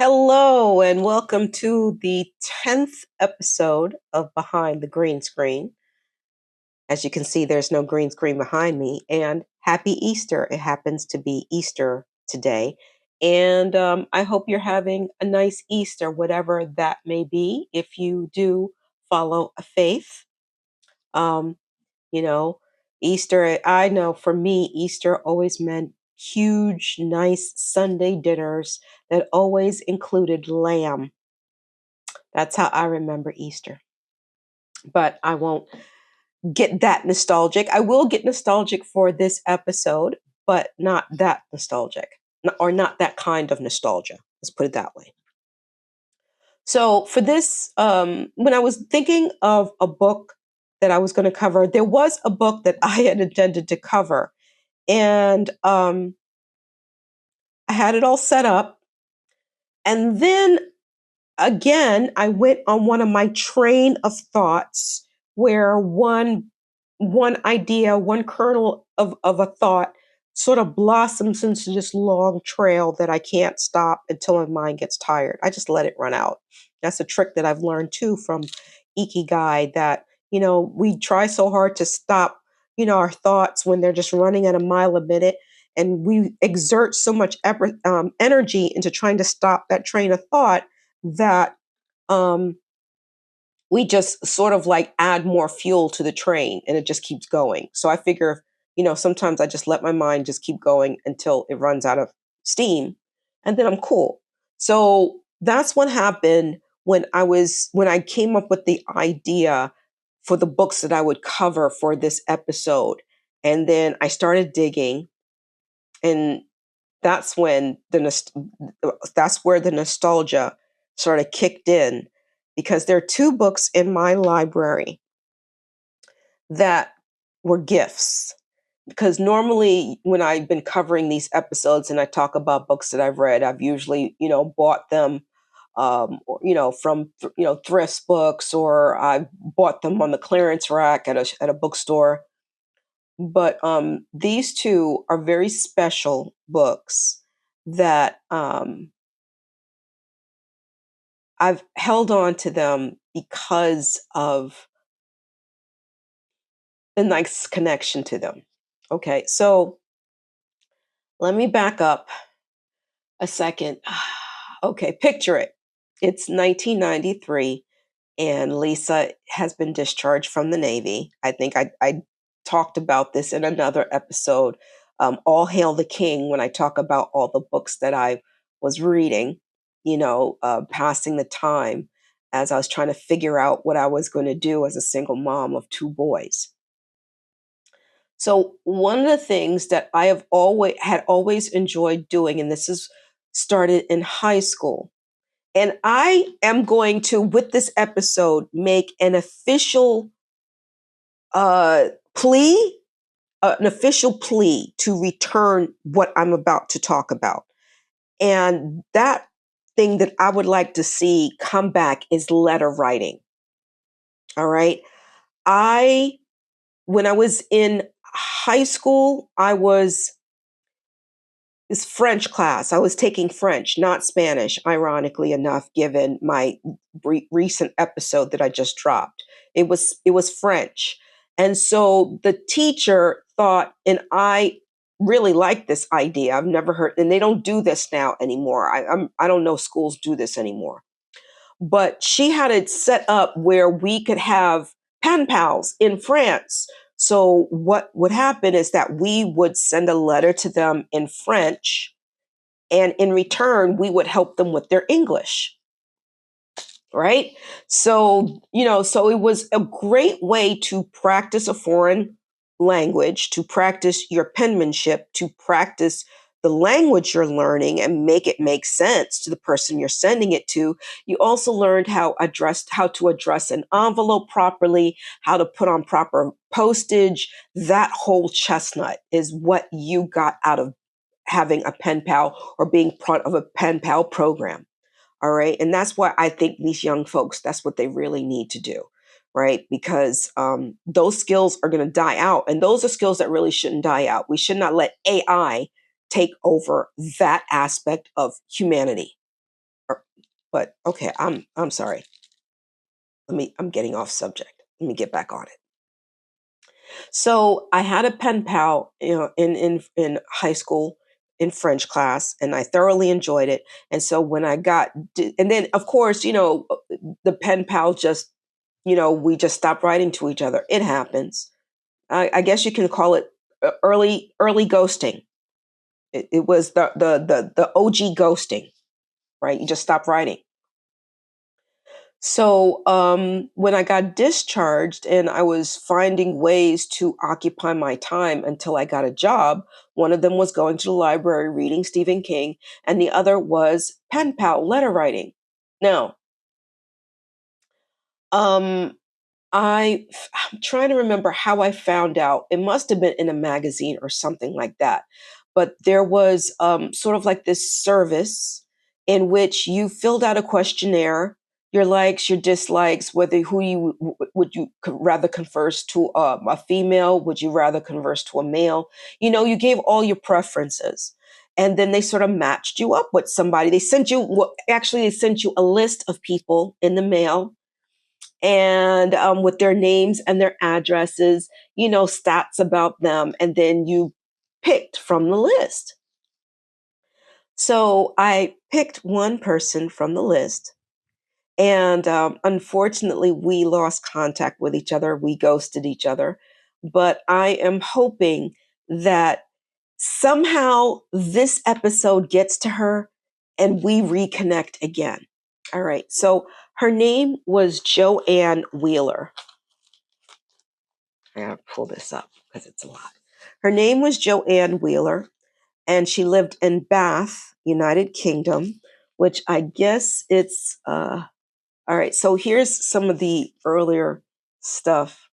Hello, and welcome to the 10th episode of Behind the Green Screen. As you can see, there's no green screen behind me. And happy Easter. It happens to be Easter today. And I hope you're having a nice Easter, whatever that may be, if you do follow a faith. Um, you know, Easter, I know for me, Easter always meant huge, nice Sunday dinners that always included lamb. That's how I remember Easter. But I won't get that nostalgic. I will get nostalgic for this episode, but not that nostalgic, or not that kind of nostalgia. Let's put it that way. So, for this, when I was thinking of a book that I was going to cover, there was a book that I had intended to cover. And I had it all set up. And then again, I went on one of my train of thoughts where one idea, one kernel of a thought sort of blossoms into this long trail that I can't stop until my mind gets tired. I just let it run out. That's a trick that I've learned too from Ikigai that, we try so hard to stop, our thoughts when they're just running at a mile a minute. And we exert so much energy into trying to stop that train of thought that um, we just sort of like add more fuel to the train and it just keeps going. So I figure, sometimes I just let my mind just keep going until it runs out of steam and then I'm cool. So that's what happened when I came up with the idea for the books that I would cover for this episode. And then I started digging, and that's when that's where the nostalgia sort of kicked in, because there are two books in my library that were gifts. Because normally when I've been covering these episodes and I talk about books that I've read, I've usually, bought them or, from thrift books, or I bought them on the clearance rack at a bookstore. But these two are very special books that I've held on to them because of the nice connection to them. Okay, so let me back up a second. Okay, picture it. It's 1993, and Lisa has been discharged from the Navy. I think I talked about this in another episode. All Hail the King, when I talk about all the books that I was reading, passing the time as I was trying to figure out what I was going to do as a single mom of two boys. So one of the things that I have always enjoyed doing, and this is started in high school, and I am going to, with this episode, make an official uh, plea, an official plea to return what I'm about to talk about. And that thing that I would like to see come back is letter writing. All right. I, when I was in high school, I was this French class. I was taking French, not Spanish, ironically enough, given my recent episode that I just dropped. It was French. And so the teacher thought, and I really liked this idea. I've never heard, and they don't do this now anymore. I don't know schools do this anymore. But she had it set up where we could have pen pals in France. So what would happen is that we would send a letter to them in French, and in return, we would help them with their English. Right? So it was a great way to practice a foreign language, to practice your penmanship, to practice the language you're learning and make it make sense to the person you're sending it to. You also learned how to address an envelope properly, how to put on proper postage. That whole chestnut is what you got out of having a pen pal or being part of a pen pal program. All right. And that's why I think these young folks, that's what they really need to do. Right. Because those skills are going to die out. And those are skills that really shouldn't die out. We should not let AI take over that aspect of humanity. But okay, I'm sorry. I'm getting off subject. Let me get back on it. So I had a pen pal, in high school in French class, and I thoroughly enjoyed it. And so when and then of course, the pen pal just, we just stopped writing to each other. It happens. I guess you can call it early ghosting. It was the OG ghosting, right? You just stop writing. So when I got discharged and I was finding ways to occupy my time until I got a job, one of them was going to the library reading Stephen King, and the other was pen pal letter writing. Now, um, I'm trying to remember how I found out. It must have been in a magazine or something like that. But there was sort of like this service in which you filled out a questionnaire, your likes, your dislikes, whether who you would you rather converse to a female, would you rather converse to a male? You gave all your preferences. And then they sort of matched you up with somebody. They sent you, well, actually, they sent you a list of people in the mail and with their names and their addresses, stats about them, and then you picked from the list. So I picked one person from the list, and unfortunately, we lost contact with each other. We ghosted each other. But I am hoping that somehow this episode gets to her and we reconnect again. All right. So her name was Joanne Wheeler. I gotta pull this up because it's a lot. Her name was Joanne Wheeler, and she lived in Bath, United Kingdom, which I guess it's all right. So here's some of the earlier stuff.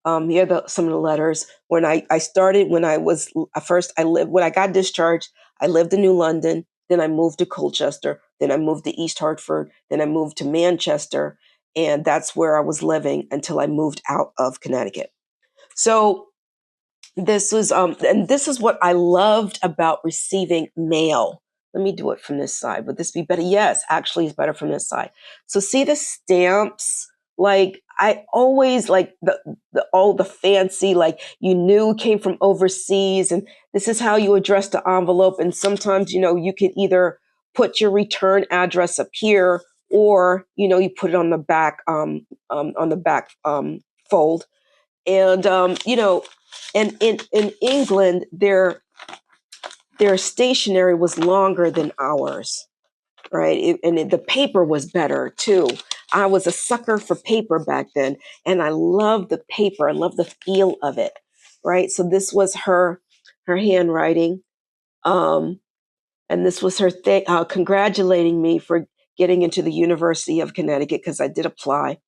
Here are some of the letters. When I started, when I was first, when I got discharged, I lived in New London. Then I moved to Colchester. Then I moved to East Hartford. Then I moved to Manchester, and that's where I was living until I moved out of Connecticut. So this was and this is what I loved about receiving mail. Let me do it from this side. Would this be better? Yes, actually it's better from this side. So see the stamps? Like I always like the all the fancy, like you knew came from overseas, and this is how you address the envelope. And sometimes, you could either put your return address up here, or you put it on the back fold. And and in England, their stationery was longer than ours, right? The paper was better too. I was a sucker for paper back then, and I loved the paper. I loved the feel of it, right? So this was her handwriting, um, and this was her congratulating me for getting into the University of Connecticut because I did apply.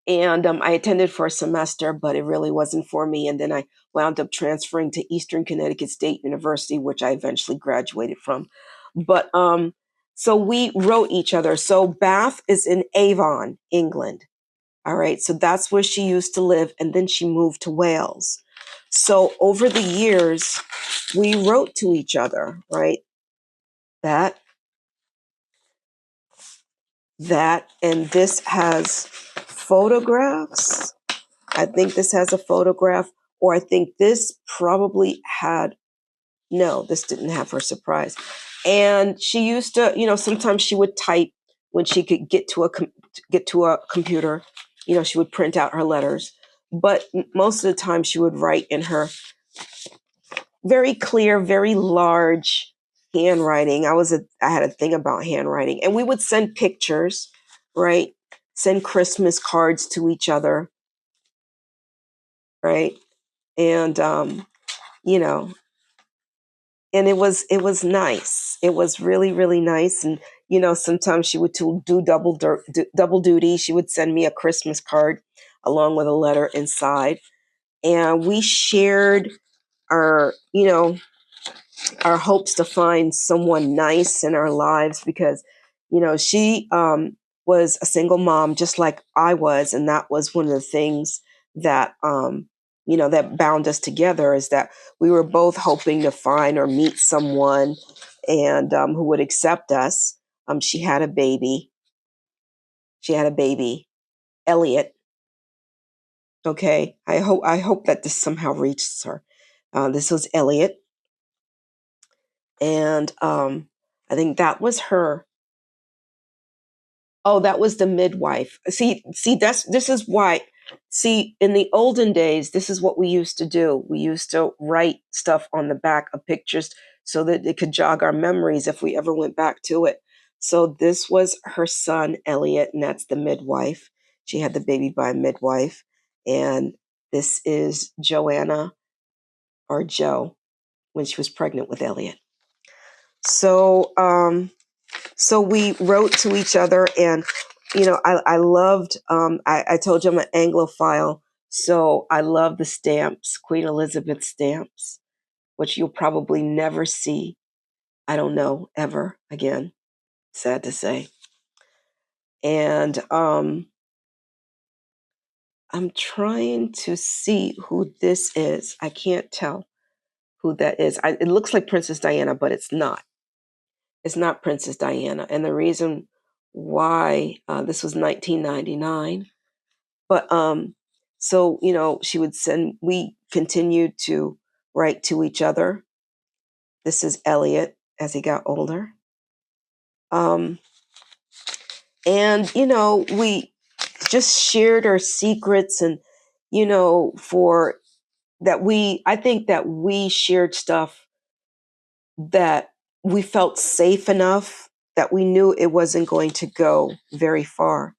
And I attended for a semester, but it really wasn't for me. And then I wound up transferring to Eastern Connecticut State University, which I eventually graduated from. But so we wrote each other. So Bath is in Avon, England. All right. So that's where she used to live. And then she moved to Wales. So over the years, we wrote to each other, right? That, and this has photographs. I think this has a photograph, or I think this probably had, no, this didn't have her surprise. And she used to, sometimes she would type when she could get to a computer, she would print out her letters. But most of the time she would write in her very clear, very large handwriting. I had a thing about handwriting, and we would send pictures, right? Send Christmas cards to each other, right? And you know and it was nice. It was really, really nice. And sometimes she would do double duty. She would send me a Christmas card along with a letter inside, and we shared our our hopes to find someone nice in our lives, because she was a single mom just like I was, and that was one of the things that that bound us together, is that we were both hoping to find or meet someone and who would accept us. She had a baby. She had a baby, Elliot. Okay, I hope that this somehow reaches her. This was Elliot, and I think that was her. Oh, that was the midwife. See, this is why. See, in the olden days, this is what we used to do. We used to write stuff on the back of pictures so that it could jog our memories if we ever went back to it. So this was her son, Elliot, and that's the midwife. She had the baby by a midwife. And this is Joanna or Joe when she was pregnant with Elliot. So, so we wrote to each other, and I loved. I told you I'm an Anglophile, so I love the stamps, Queen Elizabeth stamps, which you'll probably never see. I don't know ever again. Sad to say. And I'm trying to see who this is. I can't tell who that is. It looks like Princess Diana, but it's not. It's not Princess Diana. And the reason why this was 1999. But so she would send. We continued to write to each other. This is Elliot as he got older. And we just shared our secrets, and for that I think that we shared stuff that we felt safe enough that we knew it wasn't going to go very far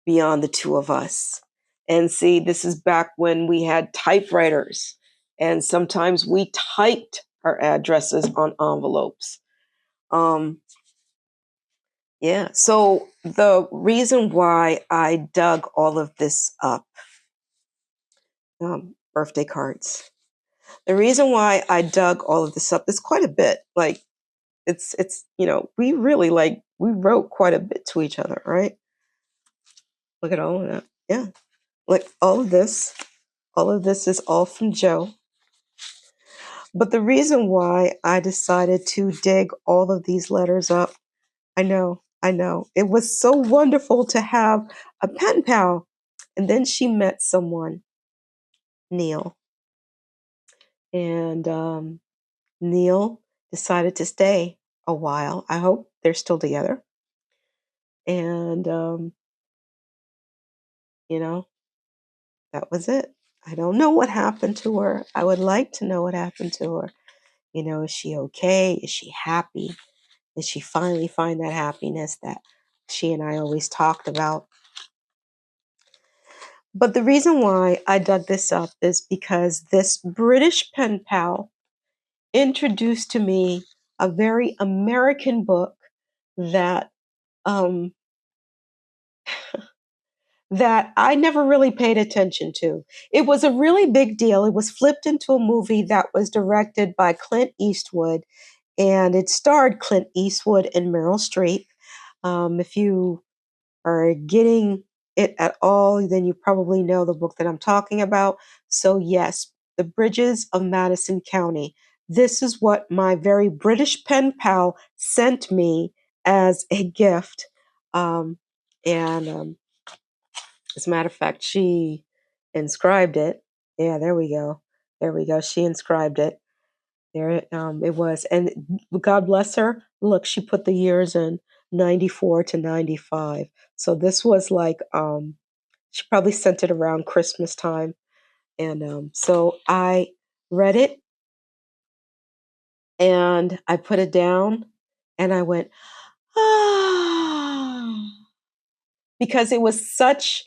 beyond the two of us. And see, this is back when we had typewriters, and sometimes we typed our addresses on envelopes. Yeah, so the reason why I dug all of this up, birthday cards. The reason why I dug all of this up is quite a bit. Like it's we really we wrote quite a bit to each other, right? Look at all of that. Yeah. Like all of this is all from Joe. But the reason why I decided to dig all of these letters up, I know. It was so wonderful to have a pen pal. And then she met someone, Neil. And Neil decided to stay a while. I hope they're still together. And, you know, that was it. I don't know what happened to her. I would like to know what happened to her. Is she okay? Is she happy? Did she finally find that happiness that she and I always talked about? But the reason why I dug this up is because this British pen pal introduced to me a very American book that um, that I never really paid attention to. It was a really big deal. It was flipped into a movie that was directed by Clint Eastwood, and it starred Clint Eastwood and Meryl Streep. If you are getting it at all, then you probably know the book that I'm talking about. So, yes, The Bridges of Madison County. This is what my very British pen pal sent me as a gift. And as a matter of fact, she inscribed it. Yeah, there we go. There we go. She inscribed it. There it was. And God bless her. Look, she put the years in 94 to 95. So this was like, she probably sent it around Christmas time. And so I read it and I put it down and I went, ah, because it was such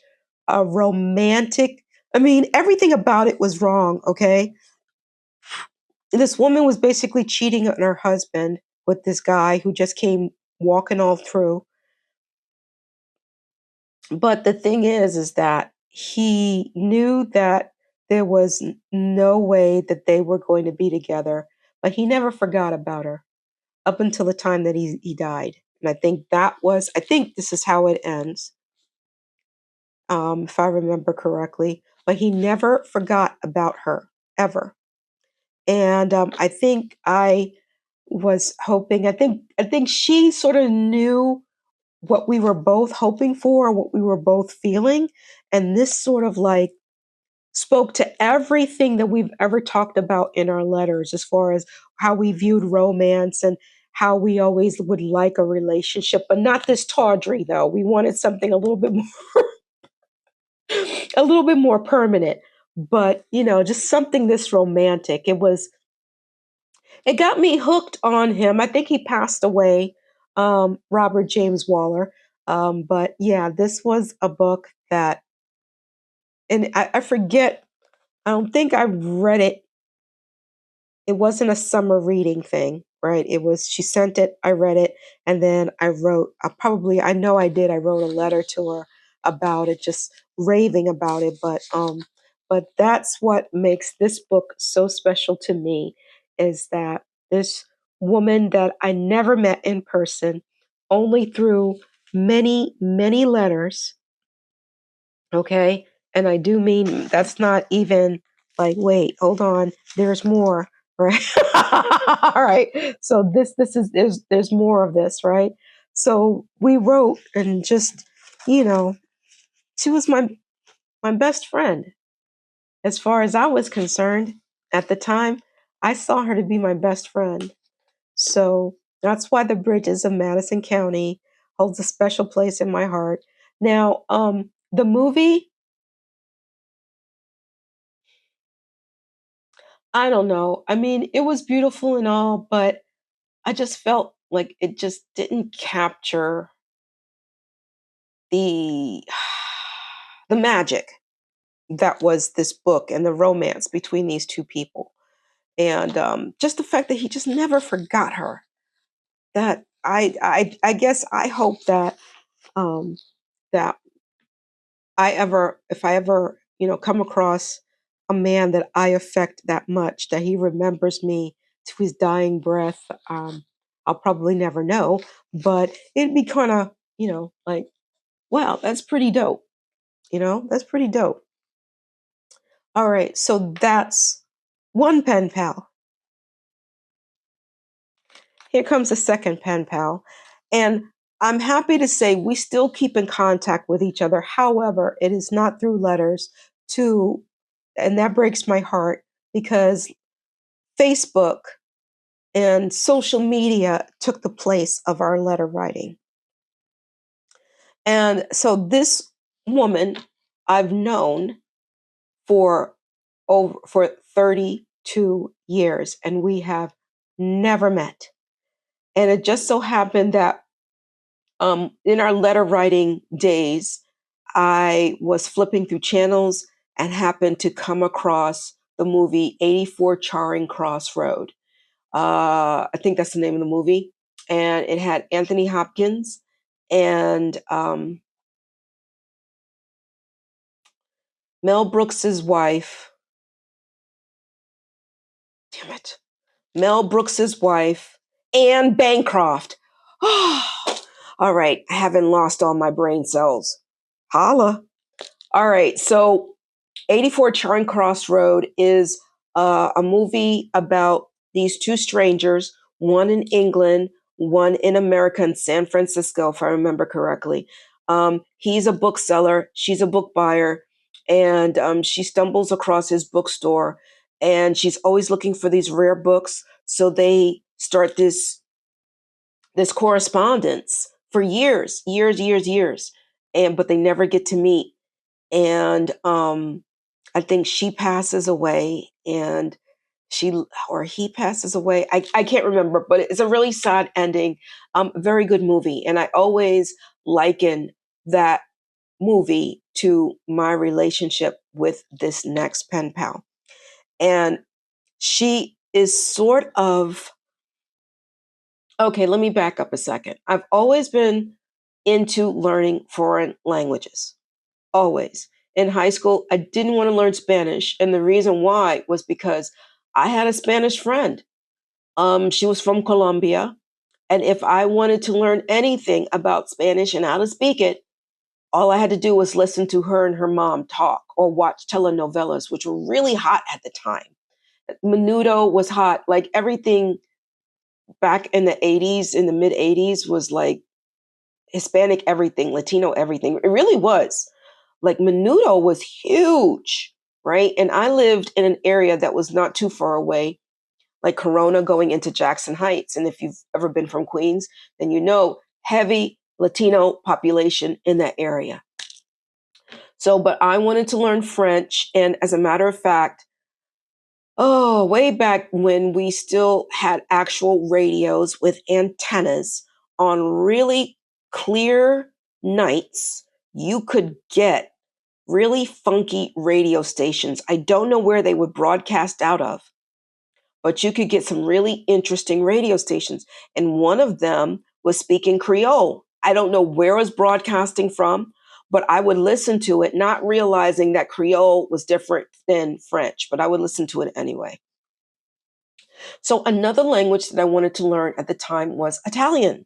a romantic, I mean, everything about it was wrong, okay? This woman was basically cheating on her husband with this guy who just came walking all through. But the thing is that he knew that there was no way that they were going to be together, but he never forgot about her up until the time that he died. And I think this is how it ends, if I remember correctly. But he never forgot about her, ever. And I think I was hoping. I think she sort of knew what we were both hoping for, what we were both feeling, and this sort of like spoke to everything that we've ever talked about in our letters as far as how we viewed romance and how we always would like a relationship, but not this tawdry though. We wanted something a little bit more a little bit more permanent, but just something this romantic. It got me hooked on him. I think he passed away, Robert James Waller. But yeah, this was a book that, and I forget, I don't think I read it. It wasn't a summer reading thing, right? It was, she sent it, I read it, and then I know I did, I wrote a letter to her about it, just raving about it. But that's what makes this book so special to me, is that this woman that I never met in person, only through many, many letters, okay? And I do mean that's not even like, wait, hold on, there's more, right? All right. So this is there's more of this, right? So we wrote and just, you know, she was my best friend as far as I was concerned at the time. I saw her to be my best friend. So that's why the Bridges of Madison County holds a special place in my heart. Now, the movie, I don't know. I mean, it was beautiful and all, but I just felt like it just didn't capture the the magic that was this book and the romance between these two people. And just the fact that he just never forgot her. That I guess I hope that um, that if I ever, come across a man that I affect that much, that he remembers me to his dying breath, I'll probably never know, but it'd be kind of, like, wow, that's pretty dope. That's pretty dope. All right, so that's one pen pal. Here comes the second pen pal. And I'm happy to say we still keep in contact with each other. However, it is not through letters to, and that breaks my heart because Facebook and social media took the place of our letter writing. And so this woman I've known for for 32 years and we have never met. And it just so happened that in our letter writing days, I was flipping through channels and happened to come across the movie 84 Charing Cross Road. I think that's the name of the movie. And it had Anthony Hopkins and Mel Brooks's wife. Damn it. Mel Brooks's wife, Anne Bancroft. All right, I haven't lost all my brain cells. Holla. All right, so 84 Charing Cross Road is a movie about these two strangers, one in England, one in America, in San Francisco, if I remember correctly. He's a bookseller, she's a book buyer, and she stumbles across his bookstore, and she's always looking for these rare books. So they start this correspondence for years, years, years, years, and but they never get to meet. And I think she passes away, and she or he passes away. I can't remember, but it's a really sad ending. Very good movie, and I always liken that movie to my relationship with this next pen pal. And she is sort of, okay, let me back up a second. I've always been into learning foreign languages. Always. In high school, I didn't want to learn Spanish. And the reason why was because I had a Spanish friend. She was from Colombia. And if I wanted to learn anything about Spanish and how to speak it, all I had to do was listen to her and her mom talk or watch telenovelas, which were really hot at the time. Menudo was hot, like everything. back in the 80s, in the mid 80s, was like Hispanic everything, Latino everything. It really was. Like Menudo was huge, right? And I lived in an area that was not too far away, like Corona going into Jackson Heights. And if you've ever been from Queens, then you know heavy Latino population in that area. So, but I wanted to learn French. And as a matter of fact, oh, way back when we still had actual radios with antennas on really clear nights, you could get really funky radio stations. I don't know where they would broadcast out of, but you could get some really interesting radio stations. And one of them was speaking Creole. I don't know where it was broadcasting from, but I would listen to it, not realizing that Creole was different than French, but I would listen to it anyway. So another language that I wanted to learn at the time was Italian.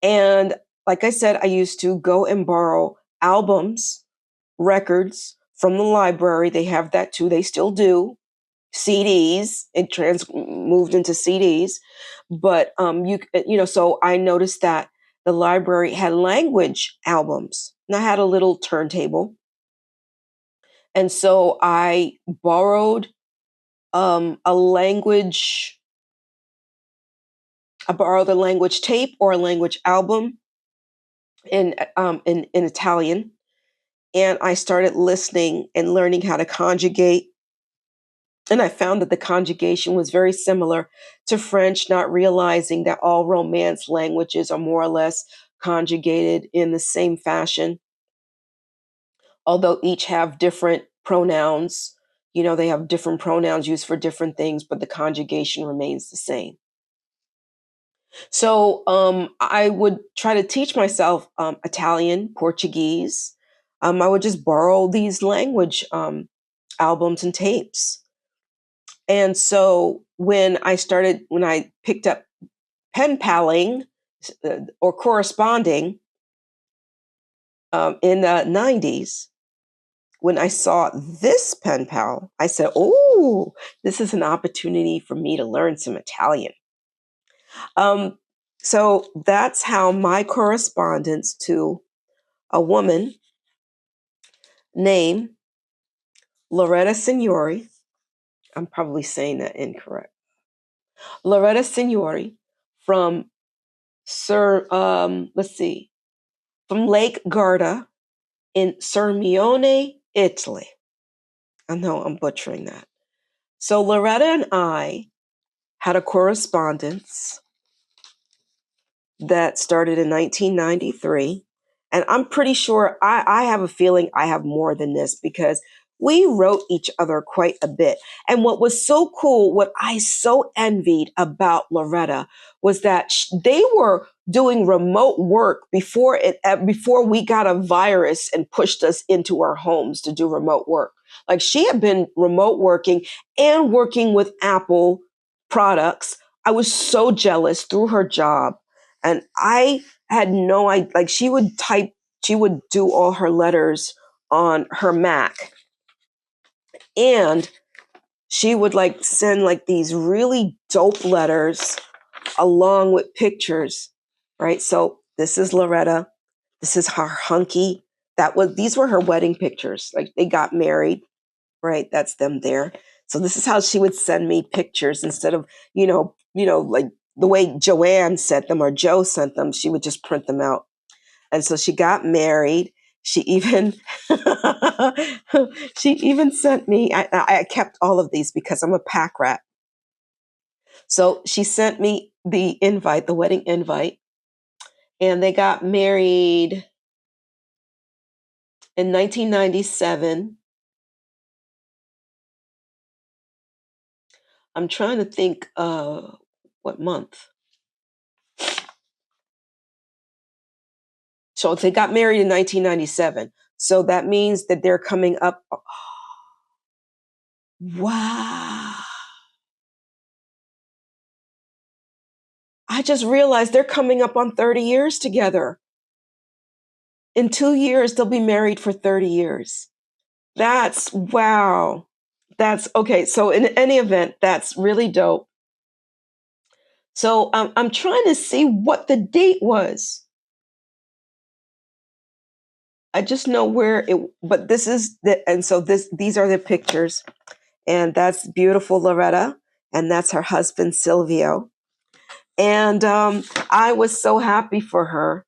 And like I said, I used to go and borrow albums, records from the library. They have that too. They still do. CDs. It moved into CDs, but so I noticed that the library had language albums, and I had a little turntable, and so I borrowed a language. I borrowed a language tape or a language album in Italian, and I started listening and learning how to conjugate. And I found that the conjugation was very similar to French, not realizing that all Romance languages are more or less conjugated in the same fashion, although each have different pronouns. You know, they have different pronouns used for different things, but the conjugation remains the same. So I would try to teach myself Italian, Portuguese. I would just borrow these language albums and tapes. And so when I picked up pen paling or corresponding in the 90s, when I saw this pen pal, I said, oh, this is an opportunity for me to learn some Italian. Um, so that's how my correspondence to a woman named Loretta Signori, I'm probably saying that incorrect, Loretta Signori from let's see, from Lake Garda in Sirmione, Italy. I know I'm butchering that. So Loretta and I had a correspondence that started in 1993. And I'm pretty sure I have a feeling I have more than this because we wrote each other quite a bit. And what was so cool, what I so envied about Loretta was that they were doing remote work before we got a virus and pushed us into our homes to do remote work. Like she had been remote working and working with Apple products. I was so jealous through her job. And I had no idea, like she would do all her letters on her Mac. And she would like send like these really dope letters along with pictures, right? So this is Loretta. This is her hunky. These were her wedding pictures. Like they got married, right? That's them there. So this is how she would send me pictures instead of, like the way Joanne sent them or Joe sent them, she would just print them out. And so she got married. She even she even sent me. I kept all of these because I'm a pack rat. So she sent me the invite, the wedding invite, and they got married in 1997. I'm trying to think what month. So they got married in 1997. So that means that they're coming up. Wow. I just realized they're coming up on 30 years together. In 2 years, they'll be married for 30 years. That's wow. That's okay. So in any event, that's really dope. So I'm trying to see what the date was. I just know where it, but this is the, and so these are the pictures, and that's beautiful Loretta, and that's her husband Silvio, and I was so happy for her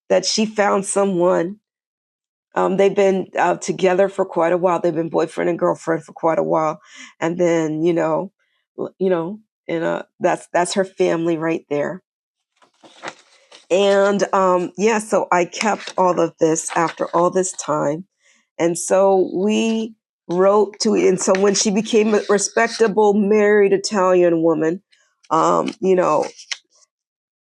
that she found someone. They've been together for quite a while. They've been boyfriend and girlfriend for quite a while, and then you know, and that's her family right there. And yeah, so I kept all of this after all this time. And so we wrote to, and so when she became a respectable married Italian woman, you know,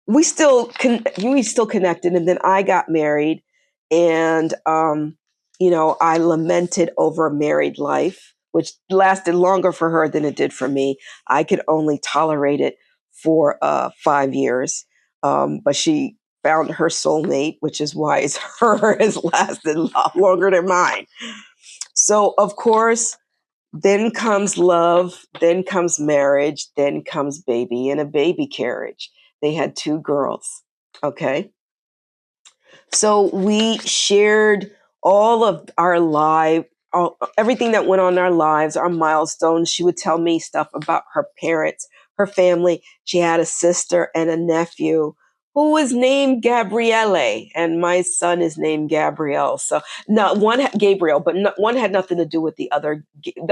we still connected. And then I got married, and I lamented over married life, which lasted longer for her than it did for me. I could only tolerate it for 5 years, but she found her soulmate, which is why her has lasted a lot longer than mine. So of course, then comes love, then comes marriage, then comes baby and a baby carriage. They had 2 girls. Okay. So we shared all of our life, everything that went on in our lives, our milestones. She would tell me stuff about her parents, her family. She had a sister and a nephew who was named Gabriele, and my son is named Gabriel. So not one Gabriel, but one had nothing to do with the other.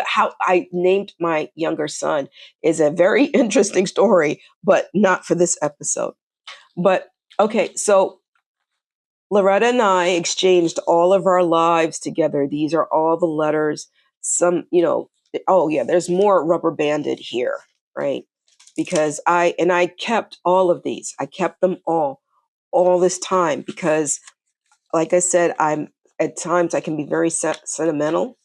How I named my younger son is a very interesting story, but not for this episode. But okay, so Loretta and I exchanged all of our lives together. These are all the letters. Oh yeah, there's more rubber banded here, right? Because I kept all of these. I kept them all this time because, like I said, I'm at times I can be very sentimental.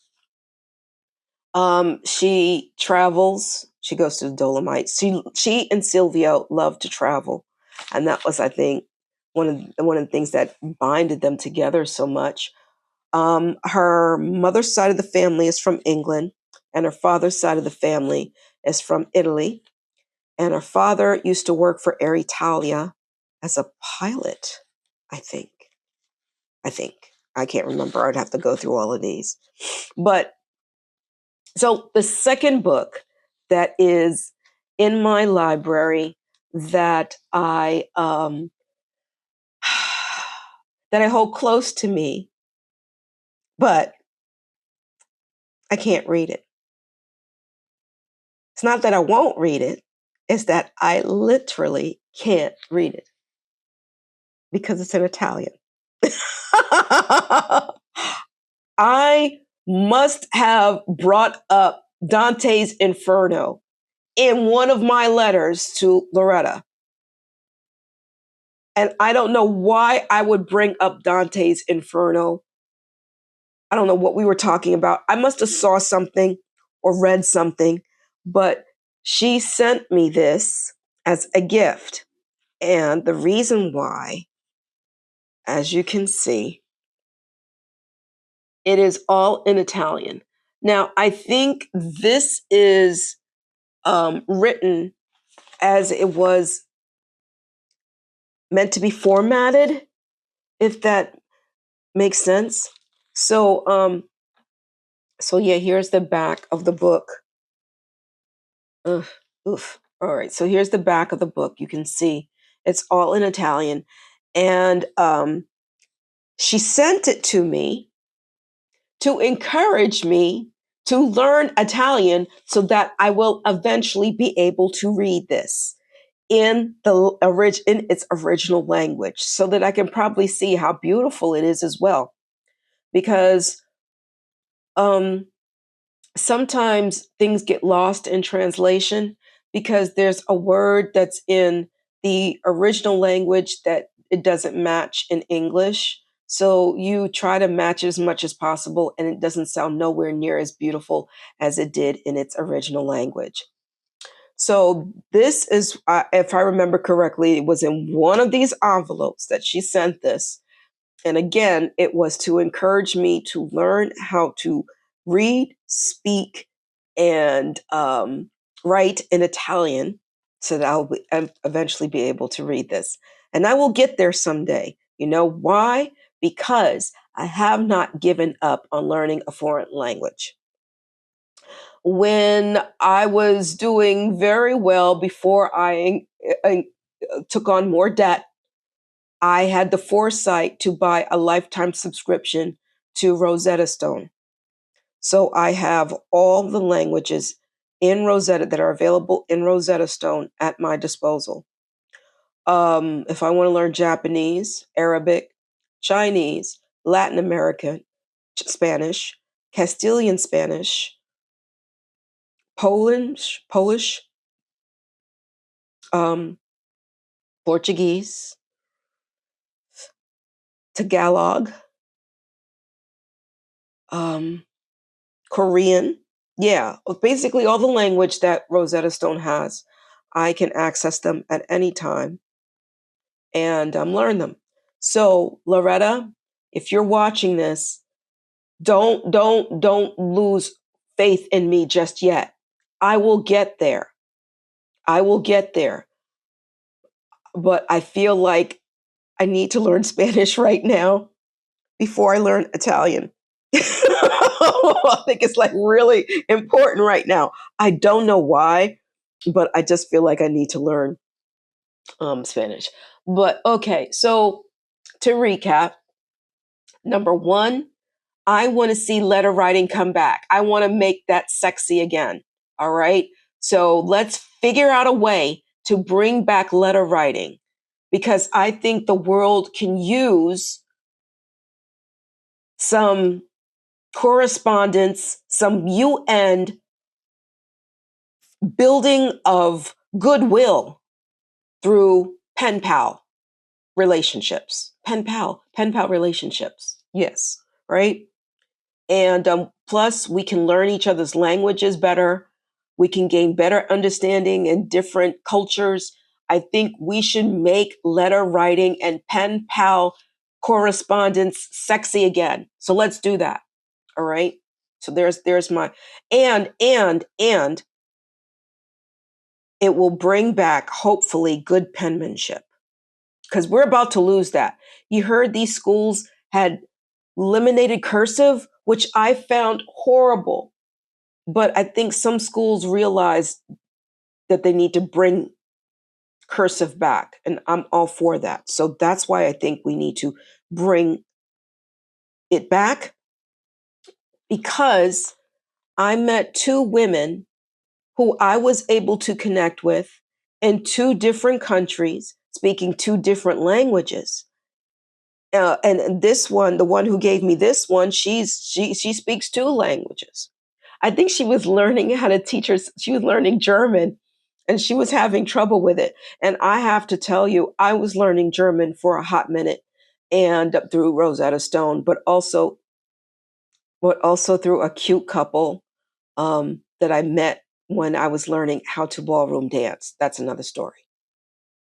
She travels. She goes to the Dolomites. She and Silvio love to travel, and that was, I think, one of the things that binded them together so much. Her mother's side of the family is from England, and her father's side of the family is from Italy. And her father used to work for Air Italia as a pilot, I think. I think. I can't remember. I'd have to go through all of these. But so the second book that is in my library that I that I hold close to me, but I can't read it. It's not that I won't read it, it's that I literally can't read it because it's in Italian. I must have brought up Dante's Inferno in one of my letters to Loretta. And I don't know why I would bring up Dante's Inferno. I don't know what we were talking about. I must have saw something or read something, but she sent me this as a gift. And the reason why, as you can see, it is all in Italian. Now, I think this is written as it was meant to be formatted, if that makes sense. So yeah, here's the back of the book. Ugh, oof. All right, so here's the back of the book. You can see it's all in Italian, and she sent it to me to encourage me to learn Italian so that I will eventually be able to read this in its original language, so that I can probably see how beautiful it is as well. Because um, sometimes things get lost in translation because there's a word that's in the original language that it doesn't match in English. So you try to match as much as possible, and it doesn't sound nowhere near as beautiful as it did in its original language. So this is, if I remember correctly, it was in one of these envelopes that she sent this. And again, it was to encourage me to learn how to read, speak, and write in Italian. so that eventually be able to read this. And I will get there someday. You know why? Because I have not given up on learning a foreign language. When I was doing very well before I took on more debt, I had the foresight to buy a lifetime subscription to Rosetta Stone. So I have all the languages in Rosetta that are available in Rosetta Stone at my disposal. If I want to learn Japanese, Arabic, Chinese, Latin American, Spanish, Castilian Spanish, Polish, um, Portuguese, Tagalog, um, Korean. Yeah, basically all the language that Rosetta Stone has, I can access them at any time and learn them. So, Loretta, if you're watching this, don't lose faith in me just yet. I will get there. I will get there. But I feel like I need to learn Spanish right now before I learn Italian. I think it's like really important right now. I don't know why, but I just feel like I need to learn Spanish. But okay, so to recap, number one, I want to see letter writing come back. I want to make that sexy again. All right. So let's figure out a way to bring back letter writing because I think the world can use some correspondence, some UN building of goodwill through pen pal relationships. Pen pal relationships. Yes. Right. And plus, we can learn each other's languages better. We can gain better understanding in different cultures. I think we should make letter writing and pen pal correspondence sexy again. So let's do that. All right. So there's my and it will bring back hopefully good penmanship because we're about to lose that. You heard these schools had eliminated cursive, which I found horrible. But I think some schools realize that they need to bring cursive back, and I'm all for that. So that's why I think we need to bring it back because I met two women who I was able to connect with in two different countries, speaking two different languages. And this one, the one who gave me this one, she speaks two languages. I think she was learning how to teach her. She was learning German, and she was having trouble with it. And I have to tell you, I was learning German for a hot minute, and through Rosetta Stone, but also through a cute couple that I met when I was learning how to ballroom dance. That's another story.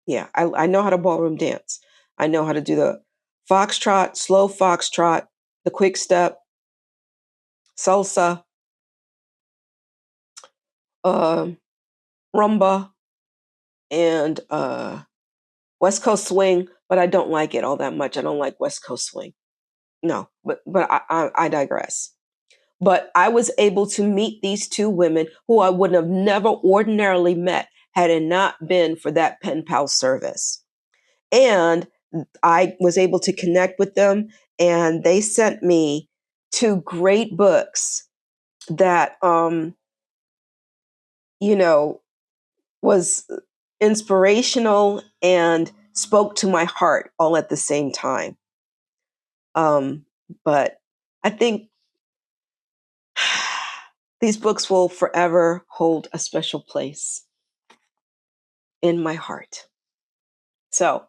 Yeah, I know how to ballroom dance. I know how to do the foxtrot, slow foxtrot, the quick step, salsa, um, rumba, and West Coast swing. But I don't like it all that much. I don't like West Coast swing. No, but I digress. But I was able to meet these two women who I would have never ordinarily met had it not been for that pen pal service. And I was able to connect with them, and they sent me two great books that, you know, was inspirational and spoke to my heart all at the same time. Um, but I think these books will forever hold a special place in my heart. So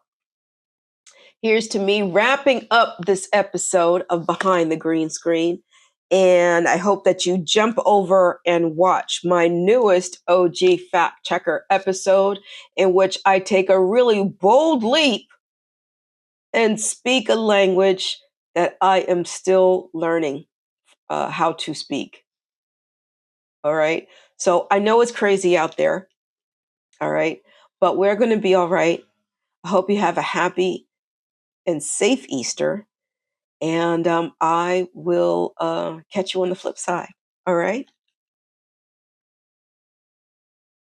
here's to me wrapping up this episode of Behind the Green Screen. And I hope that you jump over and watch my newest OG Fact Checker episode, in which I take a really bold leap and speak a language that I am still learning how to speak. All right. So I know it's crazy out there. All right. But we're going to be all right. I hope you have a happy and safe Easter. And I will catch you on the flip side. All right.